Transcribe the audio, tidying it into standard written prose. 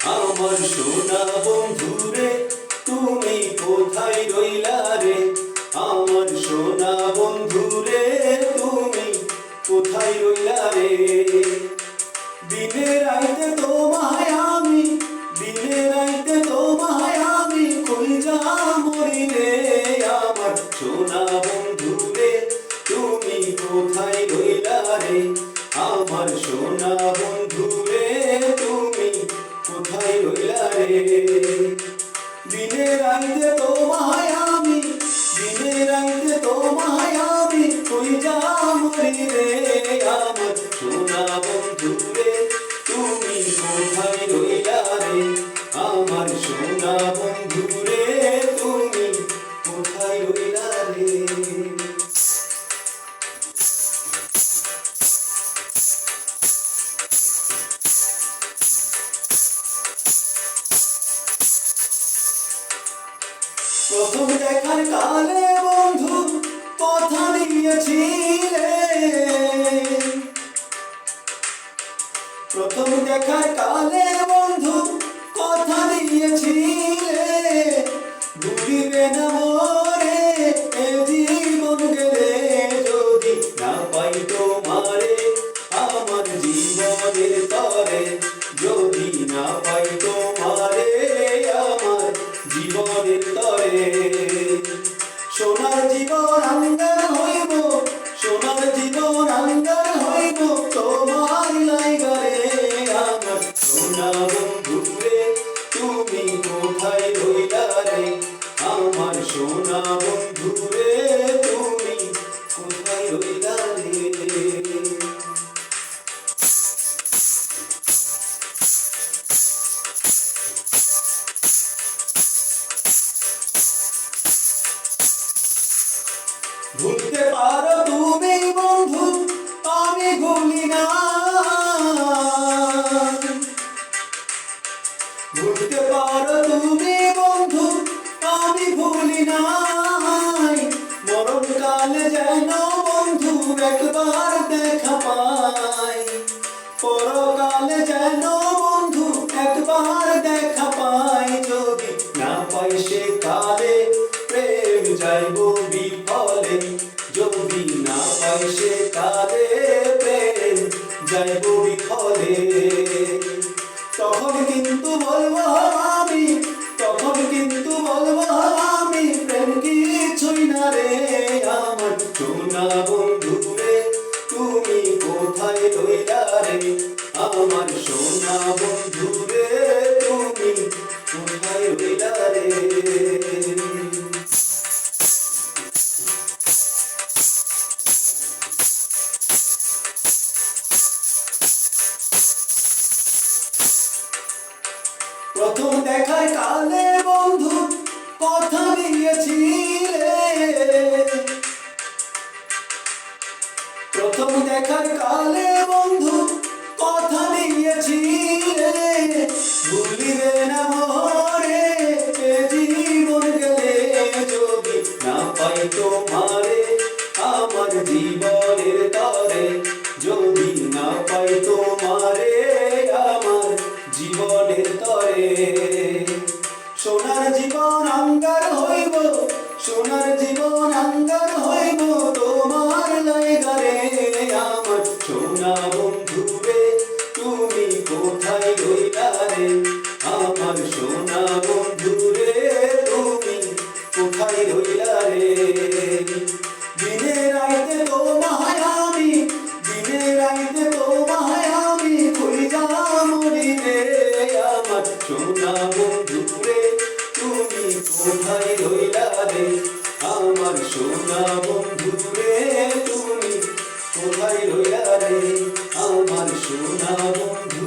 আমার সোনা বন্ধুরে তুমি কোথায় রইলা রে? আমার সোনা বন্ধুরে তুমি কোথায় রইলা রে? দিনে রাইতে তোমায় আমি, দিনে রাইতে তোমায় আমি কইরা মরি রে। আমার সোনা বন্ধুরে তুমি কোথায় রইলা রে? আমার সোনা বন্ধুরে তুমি কোথায় রইলা রে? দিনে রাইতে তোমায় আমি, দিনে রাইতে তোমায় আমি কইরা মরি রে। আমার সোনা বন্ধুরে তুমি কোথায় রইলা রে? আমার সোনা বন্ধুরে তুমি কোথায় রইলা রে? প্রথম দেখার কালে বন্ধু কথা দিয়েছিলে, প্রথম দেখার কালে বন্ধু কথা দিয়েছিলে, ভুলিবে না মোরে এ জীবন গেলে যদি না পাই তোমারে আমার জীবনের তরে, যদি না পাই তোমারে আমার জীবনের তরে। সোনার জীবন আঙ্গার হইব, সোনার জীবন আঙ্গার হইব তোমার লাইগারে। আমার সোনা বন্ধুরে তুমি কোথায় রইলা রে? আমার সোনা বন্ধুরে তুমি কোথায় রইলা রে? ভুলতে পারো তুমি বন্ধু আমি ভুলি না, ভুলতে পারো তুমি বন্ধু আমি ভুলি নাই। মরণকালে যেন বন্ধু একবার দেখা পাই, পরকালে যেন বন্ধু একবার দেখা পাই। যদি না পাই সে কালে প্রেম যাইব বিফলে, যদি না পাই সে কালে প্রেম যাইব বিফলে। তখন কিন্তু বলবো আমি, তখন কিন্তু বলবো আমি প্রেম কিছুই না রে। আমার সোনা বন্ধুরে তুমি কোথায় রইলা রে? আমার সোনা বন্ধুরে তুমি কোথায় রইলা রে? প্রথম দেখার কালে বন্ধু কথা দিয়েছিলে, প্রথম দেখার কালে বন্ধু কথা দিয়েছিলে, ভুলিবে না মোরে এ জীবন গেলে যদি না পাই তোমারে আমার জীবনের তরে, যদি না পাই তোমারে আমার জীবনের তরে। সোনার জীবন আঙ্গার হইব, সোনার জীবন আঙ্গার হইব তোমার লাইগারে। আমার সোনা বন্ধুরে তুমি কোথায় রইলা রে? আমার সোনা বন্ধুরে তুমি কোথায় রইলা রে? দিনে রাইতে তোমায় আমি, দিনে রাইতে তোমায় আমি কইরা মরি রে। আমার সোনা বন্ধুরে তুমি কোথায় রইলা রে? আমার সোনা বন্ধুরে তুমি কোথায় রইলা রে? আমার সোনা বন্ধু